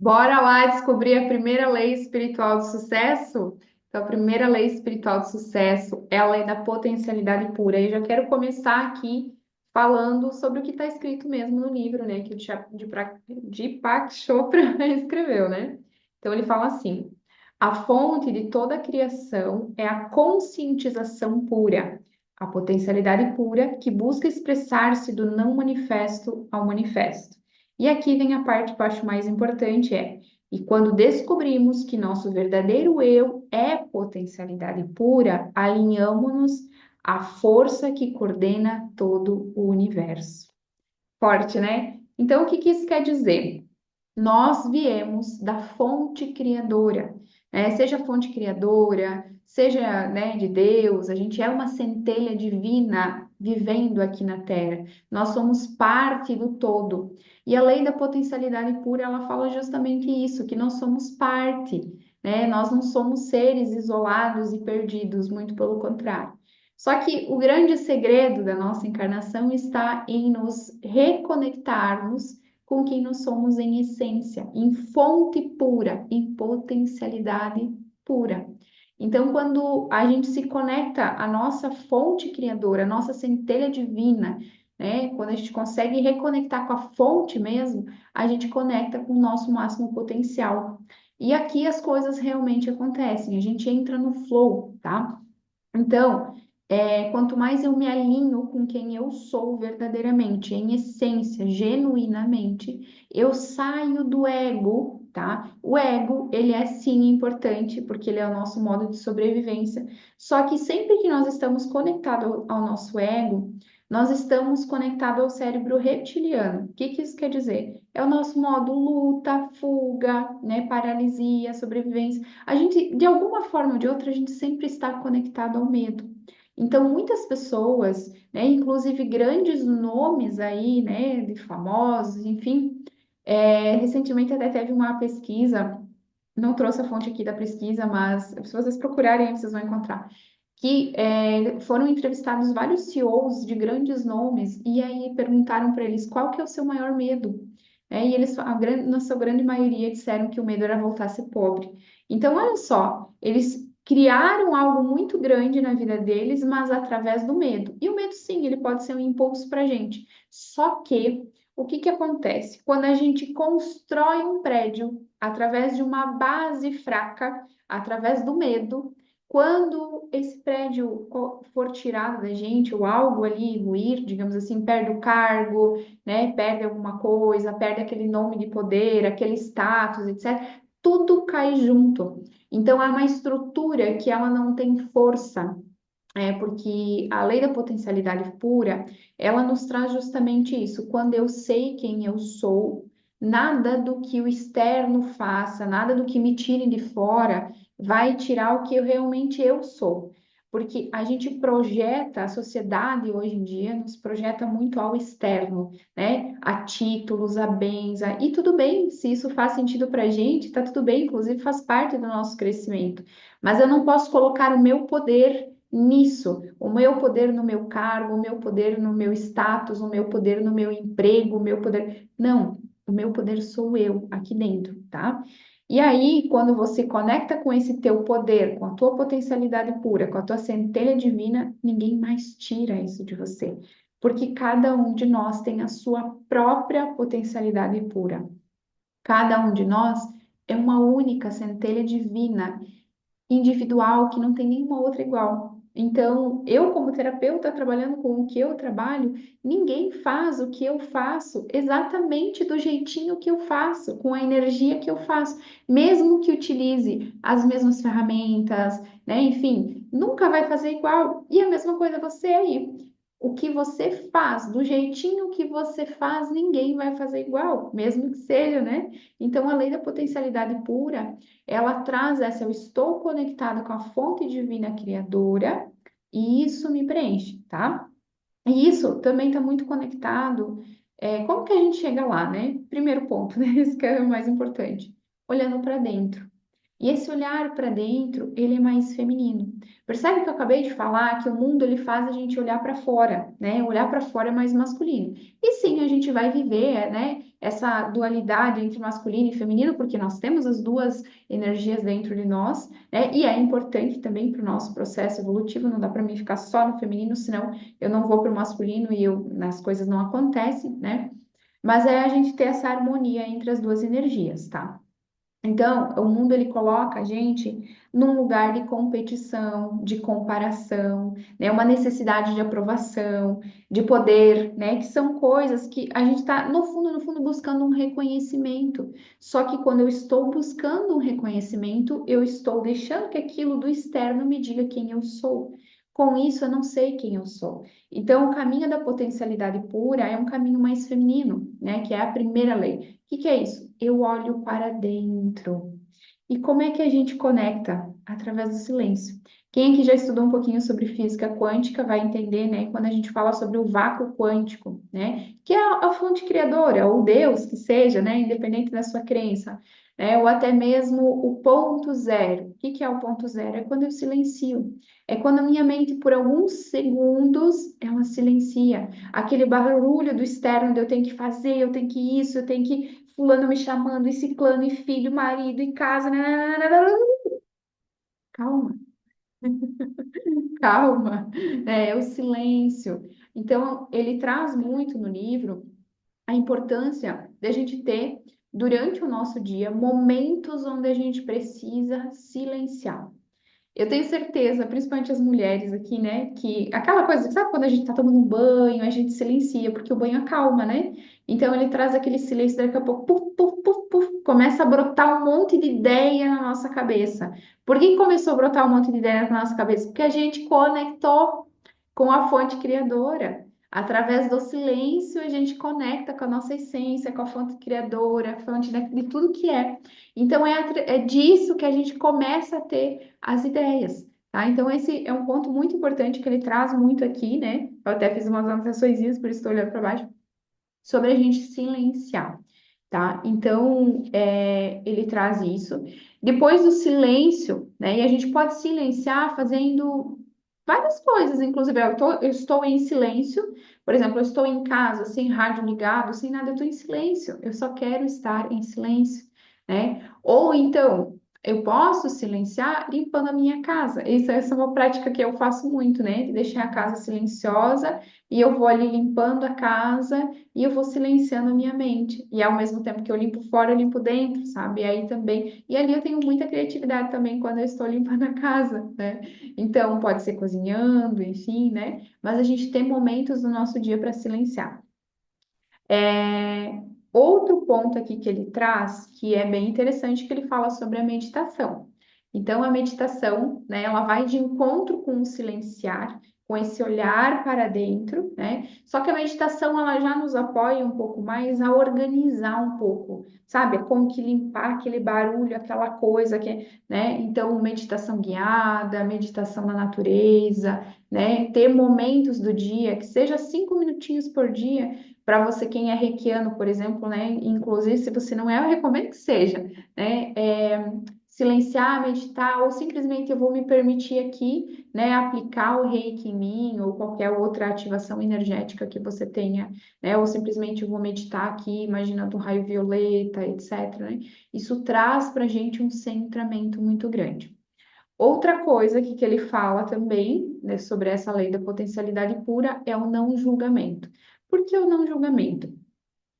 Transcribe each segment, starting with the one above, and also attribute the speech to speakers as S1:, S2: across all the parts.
S1: Bora lá descobrir a primeira lei espiritual do sucesso? Então, a primeira lei espiritual do sucesso é a lei da potencialidade pura. E já quero começar aqui falando sobre o que está escrito mesmo no livro, né? Que o Deepak Chopra escreveu, né? Então, ele fala assim: a fonte de toda a criação é a conscientização pura, a potencialidade pura que busca expressar-se do não manifesto ao manifesto. E aqui vem a parte que eu acho mais importante e quando descobrimos que nosso verdadeiro eu é potencialidade pura, alinhamos-nos à força que coordena todo o universo. Forte, né? Então, o que que isso quer dizer? Nós viemos da fonte criadora, né? Seja a fonte criadora, seja, né, de Deus, a gente é uma centelha divina vivendo aqui na Terra. Nós somos parte do todo. E a lei da potencialidade pura, ela fala justamente isso, que nós somos parte, né? Nós não somos seres isolados e perdidos, muito pelo contrário. Só que o grande segredo da nossa encarnação está em nos reconectarmos com quem nós somos em essência, em fonte pura, em potencialidade pura. Então, quando a gente se conecta à nossa fonte criadora, à nossa centelha divina, né? Quando a gente consegue reconectar com a fonte mesmo, a gente conecta com o nosso máximo potencial. E aqui as coisas realmente acontecem, a gente entra no flow, tá? Então, quanto mais eu me alinho com quem eu sou verdadeiramente, em essência, genuinamente, eu saio do ego, tá? O ego, ele é sim importante, porque ele é o nosso modo de sobrevivência. Só que sempre que nós estamos conectados ao nosso ego, nós estamos conectados ao cérebro reptiliano. O que que isso quer dizer? É o nosso modo luta, fuga, né? Paralisia, sobrevivência. A gente, de alguma forma ou de outra, a gente sempre está conectado ao medo. Então, muitas pessoas, né, inclusive grandes nomes aí, né, de famosos, enfim, recentemente até teve uma pesquisa, não trouxe a fonte aqui da pesquisa, mas se vocês procurarem, vocês vão encontrar, que foram entrevistados vários CEOs de grandes nomes e aí perguntaram para eles qual que é o seu maior medo. E eles, na sua grande maioria, disseram que o medo era voltar a ser pobre. Então, olha só, eles criaram algo muito grande na vida deles, mas através do medo. E o medo, sim, ele pode ser um impulso para a gente. Só que, o que que acontece? Quando a gente constrói um prédio através de uma base fraca, através do medo, quando esse prédio for tirado da gente, ou algo ali ruir, digamos assim, perde o cargo, né? Perde alguma coisa, perde aquele nome de poder, aquele status, etc. Tudo cai junto. Então, é uma estrutura que ela não tem força, porque a lei da potencialidade pura, ela nos traz justamente isso. Quando eu sei quem eu sou, nada do que o externo faça, nada do que me tire de fora, vai tirar o que realmente eu sou. Porque a gente projeta, a sociedade hoje em dia nos projeta muito ao externo, né? A títulos, a bens, e tudo bem, se isso faz sentido para a gente, tá tudo bem, inclusive faz parte do nosso crescimento. Mas eu não posso colocar o meu poder nisso, o meu poder no meu cargo, o meu poder no meu status, o meu poder no meu emprego, o meu poder. Não, o meu poder sou eu aqui dentro, tá? E aí, quando você conecta com esse teu poder, com a tua potencialidade pura, com a tua centelha divina, ninguém mais tira isso de você, porque cada um de nós tem a sua própria potencialidade pura. Cada um de nós é uma única centelha divina individual que não tem nenhuma outra igual. Então, eu, como terapeuta, trabalhando com o que eu trabalho, ninguém faz o que eu faço exatamente do jeitinho que eu faço, com a energia que eu faço, mesmo que utilize as mesmas ferramentas, né? Enfim, nunca vai fazer igual. E a mesma coisa você aí. O que você faz, do jeitinho que você faz, ninguém vai fazer igual, mesmo que seja, né? Então, a lei da potencialidade pura, ela traz essa, eu estou conectado com a fonte divina criadora e isso me preenche, tá? E isso também está muito conectado. Como que a gente chega lá, né? Primeiro ponto, né? Isso que é o mais importante. Olhando para dentro. E esse olhar para dentro, ele é mais feminino. Percebe que eu acabei de falar que o mundo ele faz a gente olhar para fora, né? Olhar para fora é mais masculino. E sim, a gente vai viver, né, essa dualidade entre masculino e feminino, porque nós temos as duas energias dentro de nós, né? E é importante também para o nosso processo evolutivo, não dá para mim ficar só no feminino, senão eu não vou para o masculino e as coisas não acontecem, né? Mas é a gente ter essa harmonia entre as duas energias, tá? Então, o mundo ele coloca a gente num lugar de competição, de comparação, né? Uma necessidade de aprovação, de poder, né? Que são coisas que a gente está, no fundo, buscando um reconhecimento. Só que quando eu estou buscando um reconhecimento, eu estou deixando que aquilo do externo me diga quem eu sou. Com isso, eu não sei quem eu sou. Então, o caminho da potencialidade pura é um caminho mais feminino, né? Que é a primeira lei. O que que é isso? Eu olho para dentro. E como é que a gente conecta? Através do silêncio. Quem aqui já estudou um pouquinho sobre física quântica vai entender, né? Quando a gente fala sobre o vácuo quântico, né? Que é a fonte criadora, ou Deus que seja, né? Independente da sua crença, né? Ou até mesmo o ponto zero. O que que é o ponto zero? É quando eu silencio. É quando a minha mente, por alguns segundos, ela silencia aquele barulho do externo de eu tenho que fazer, eu tenho que isso, eu tenho que fulano me chamando, e ciclano, e filho, marido, e casa. Nananana. Calma, calma. É o silêncio. Então, ele traz muito no livro a importância da gente ter, durante o nosso dia, momentos onde a gente precisa silenciar. Eu tenho certeza, principalmente as mulheres aqui, né, que aquela coisa, sabe quando a gente tá tomando um banho, a gente silencia, porque o banho acalma, né? Então ele traz aquele silêncio, daqui a pouco, puf, puf, puf, puf, começa a brotar um monte de ideia na nossa cabeça. Por que começou a brotar um monte de ideia na nossa cabeça? Porque a gente conectou com a fonte criadora. Através do silêncio, a gente conecta com a nossa essência, com a fonte criadora, a fonte de tudo que é. Então, é disso que a gente começa a ter as ideias, tá? Então, esse é um ponto muito importante que ele traz muito aqui, né? Eu até fiz umas anotações, por isso estou olhando para baixo, sobre a gente silenciar, tá? Então, ele traz isso. Depois do silêncio, né? E a gente pode silenciar fazendo várias coisas, inclusive eu estou em silêncio, por exemplo, eu estou em casa, sem rádio ligado, sem nada, eu estou em silêncio, eu só quero estar em silêncio, né? Ou então, eu posso silenciar limpando a minha casa. Essa é uma prática que eu faço muito, né? De deixar a casa silenciosa e eu vou ali limpando a casa e eu vou silenciando a minha mente. E ao mesmo tempo que eu limpo fora, eu limpo dentro, sabe? E aí também. E ali eu tenho muita criatividade também quando eu estou limpando a casa, né? Então, pode ser cozinhando, enfim, né? Mas a gente tem momentos no nosso dia para silenciar. Outro ponto aqui que ele traz, que é bem interessante, que ele fala sobre a meditação. Então, a meditação, né, ela vai de encontro com o silenciar, com esse olhar para dentro, né? Só que a meditação, ela já nos apoia um pouco mais a organizar um pouco, sabe? Como que limpar aquele barulho, aquela coisa que, né? Então, meditação guiada, meditação na natureza, né? Ter momentos do dia, que seja 5 minutinhos por dia, para você, quem é reikiano, por exemplo, né? Inclusive, se você não é, eu recomendo que seja, né? Silenciar, meditar, ou simplesmente eu vou me permitir aqui, né? Aplicar o reiki em mim, ou qualquer outra ativação energética que você tenha, né? Ou simplesmente eu vou meditar aqui, imaginando o raio violeta, etc, né? Isso traz para a gente um centramento muito grande. Outra coisa que ele fala também, né, sobre essa lei da potencialidade pura é o não julgamento. Por que o não julgamento?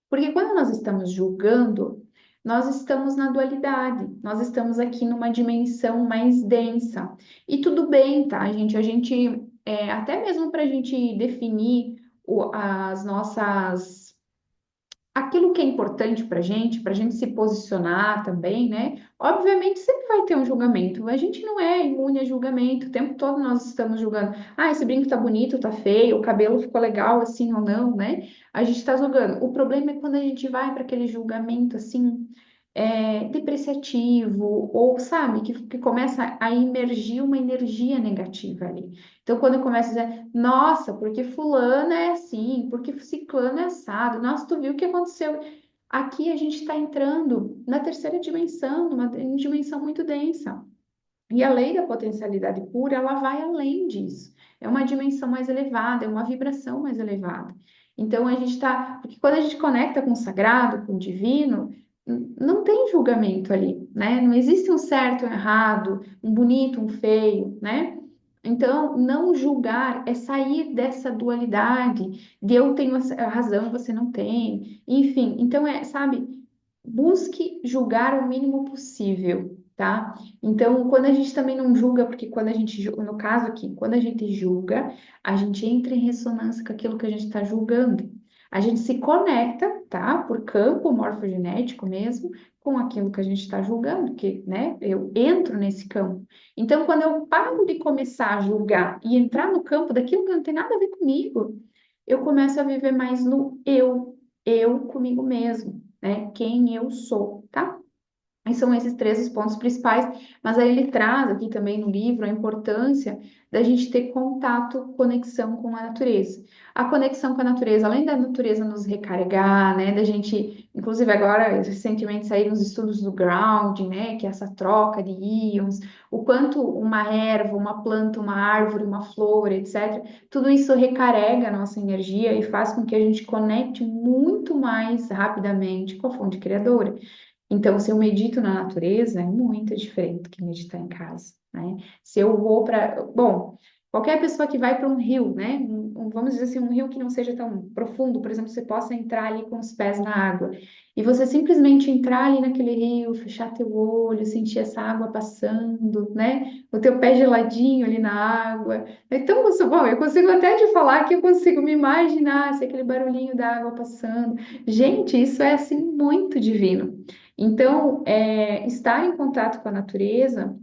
S1: Porque quando nós estamos julgando, nós estamos na dualidade, nós estamos aqui numa dimensão mais densa. E tudo bem, tá, gente? Até mesmo para a gente definir as nossas aquilo que é importante para a gente se posicionar também, né? Obviamente sempre vai ter um julgamento. A gente não é imune a julgamento. O tempo todo nós estamos julgando. Ah, esse brinco tá bonito, tá feio, o cabelo ficou legal assim ou não, né? A gente está julgando. O problema é quando a gente vai para aquele julgamento assim, depreciativo, ou sabe, que começa a emergir uma energia negativa ali. Então, quando eu começo a dizer, nossa, porque fulana é assim, porque ciclano é assado, nossa, tu viu o que aconteceu? Aqui a gente está entrando na terceira dimensão, numa dimensão muito densa. E a lei da potencialidade pura, ela vai além disso. É uma dimensão mais elevada, é uma vibração mais elevada. Então a gente está, porque quando a gente conecta com o sagrado, com o divino, não tem julgamento ali, né? Não existe um certo, um errado, um bonito, um feio, né? Então, não julgar é sair dessa dualidade de eu tenho a razão, você não tem. Enfim, então sabe, busque julgar o mínimo possível, tá? Então, quando a gente também não julga, porque quando a gente, no caso aqui, quando a gente julga, a gente entra em ressonância com aquilo que a gente está julgando. A gente se conecta, tá? Por campo morfogenético mesmo, com aquilo que a gente está julgando, que, né? Eu entro nesse campo. Então, quando eu paro de começar a julgar e entrar no campo daquilo que não tem nada a ver comigo, eu começo a viver mais no eu comigo mesmo, né? Quem eu sou, tá? E são esses três os pontos principais, mas aí ele traz aqui também no livro a importância da gente ter contato, conexão com a natureza. A conexão com a natureza, além da natureza nos recarregar, né, da gente, inclusive agora, recentemente saíram os estudos do grounding, né, que é essa troca de íons, o quanto uma erva, uma planta, uma árvore, uma flor, etc., tudo isso recarrega a nossa energia e faz com que a gente conecte muito mais rapidamente com a fonte criadora. Então, se eu medito na natureza, é muito diferente do que meditar em casa, né? Se eu vou para, bom, qualquer pessoa que vai para um rio, né? Vamos dizer assim, um rio que não seja tão profundo, por exemplo, você possa entrar ali com os pés na água e você simplesmente entrar ali naquele rio, fechar teu olho, sentir essa água passando, né? O teu pé geladinho ali na água. Então, bom, eu consigo até te falar que eu consigo me imaginar se aquele barulhinho da água passando. Gente, isso é assim muito divino. Então, estar em contato com a natureza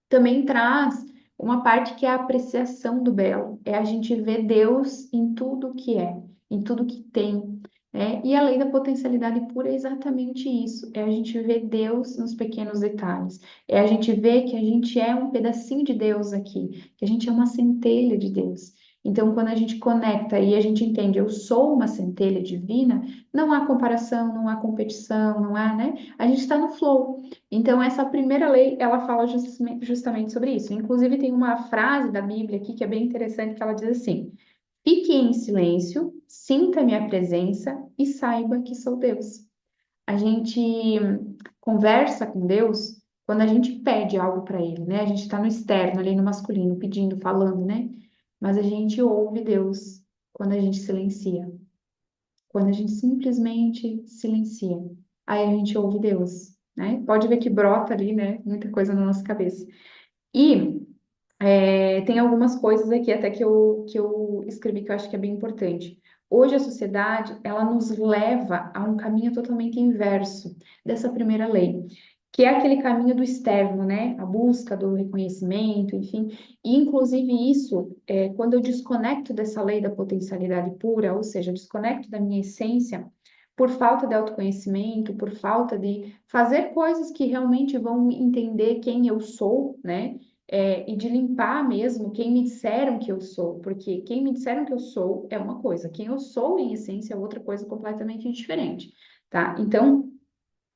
S1: também traz uma parte que é a apreciação do belo, é a gente ver Deus em tudo que é, em tudo que tem. Né? E a lei da potencialidade pura é exatamente isso, é a gente ver Deus nos pequenos detalhes, é a gente ver que a gente é um pedacinho de Deus aqui, que a gente é uma centelha de Deus. Então, quando a gente conecta e a gente entende, eu sou uma centelha divina, não há comparação, não há competição, não há, né? A gente está no flow. Então, essa primeira lei, ela fala justamente sobre isso. Inclusive, tem uma frase da Bíblia aqui que é bem interessante, que ela diz assim: fique em silêncio, sinta minha presença e saiba que sou Deus. A gente conversa com Deus quando a gente pede algo para Ele, né? A gente está no externo, ali no masculino, pedindo, falando, né? Mas a gente ouve Deus quando a gente silencia, quando a gente simplesmente silencia. Aí a gente ouve Deus, né? Pode ver que brota ali, né? Muita coisa na nossa cabeça. E tem algumas coisas aqui até que eu escrevi que eu acho que é bem importante. Hoje a sociedade, ela nos leva a um caminho totalmente inverso dessa primeira lei, que é aquele caminho do externo, né? A busca do reconhecimento, enfim. E, inclusive, isso, quando eu desconecto dessa lei da potencialidade pura, ou seja, desconecto da minha essência, por falta de autoconhecimento, por falta de fazer coisas que realmente vão me entender quem eu sou, né? E de limpar mesmo quem me disseram que eu sou, porque quem me disseram que eu sou é uma coisa, quem eu sou em essência é outra coisa completamente diferente, tá? Então,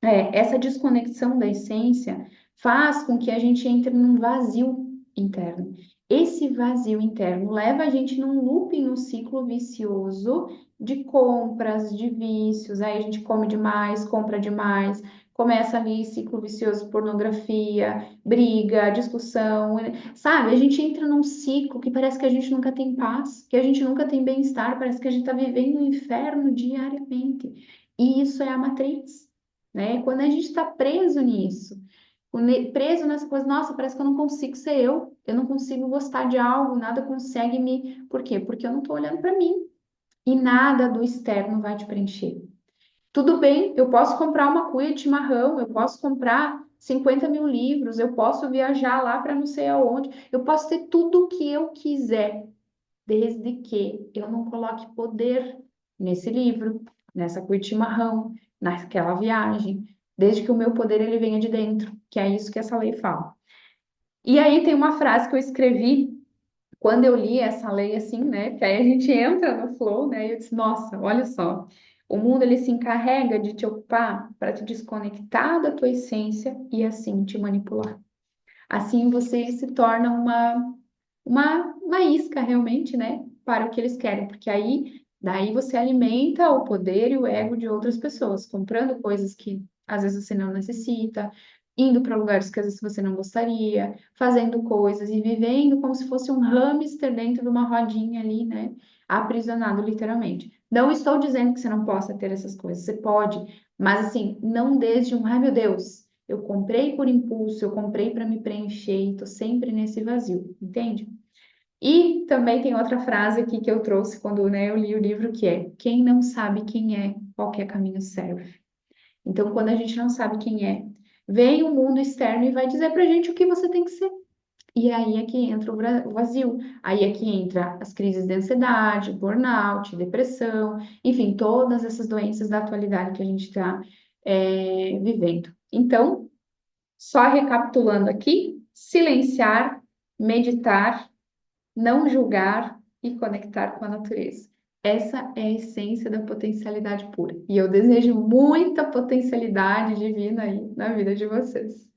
S1: essa desconexão da essência faz com que a gente entre num vazio interno. Esse vazio interno leva a gente num looping, num ciclo vicioso de compras, de vícios. Aí a gente come demais, compra demais, começa ali ciclo vicioso, pornografia, briga, discussão, sabe? A gente entra num ciclo que parece que a gente nunca tem paz, que a gente nunca tem bem-estar, parece que a gente está vivendo um inferno diariamente. E isso é a matriz, né? Quando a gente está preso nisso, preso nessa coisa, nossa, parece que eu não consigo ser eu não consigo gostar de algo, nada consegue me. Por quê? Porque eu não estou olhando para mim e nada do externo vai te preencher. Tudo bem, eu posso comprar uma cuia de chimarrão, eu posso comprar 50 mil livros, eu posso viajar lá para não sei aonde, eu posso ter tudo o que eu quiser, desde que eu não coloque poder nesse livro, nessa cuia de chimarrão, naquela viagem, desde que o meu poder ele venha de dentro, que é isso que essa lei fala. E aí tem uma frase que eu escrevi quando eu li essa lei assim, né? Que aí a gente entra no flow, né? E eu disse, nossa, olha só. O mundo ele se encarrega de te ocupar para te desconectar da tua essência e assim te manipular. Assim você se torna uma isca realmente, né, para o que eles querem, porque aí daí você alimenta o poder e o ego de outras pessoas, comprando coisas que às vezes você não necessita, indo para lugares que às vezes você não gostaria, fazendo coisas e vivendo como se fosse um hamster dentro de uma rodinha ali, né, aprisionado literalmente. Não estou dizendo que você não possa ter essas coisas, você pode, mas assim, não desde um, ai meu Deus, eu comprei por impulso, eu comprei para me preencher e tô sempre nesse vazio, entende? E também tem outra frase aqui que eu trouxe quando, né, eu li o livro, que é: quem não sabe quem é, qualquer caminho serve. Então, quando a gente não sabe quem é, vem o mundo externo e vai dizer pra gente o que você tem que ser. E aí é que entra o vazio. Aí é que entra as crises de ansiedade, burnout, depressão, enfim, todas essas doenças da atualidade que a gente está vivendo. Então, só recapitulando aqui: silenciar, meditar, não julgar e conectar com a natureza. Essa é a essência da potencialidade pura. E eu desejo muita potencialidade divina aí na vida de vocês.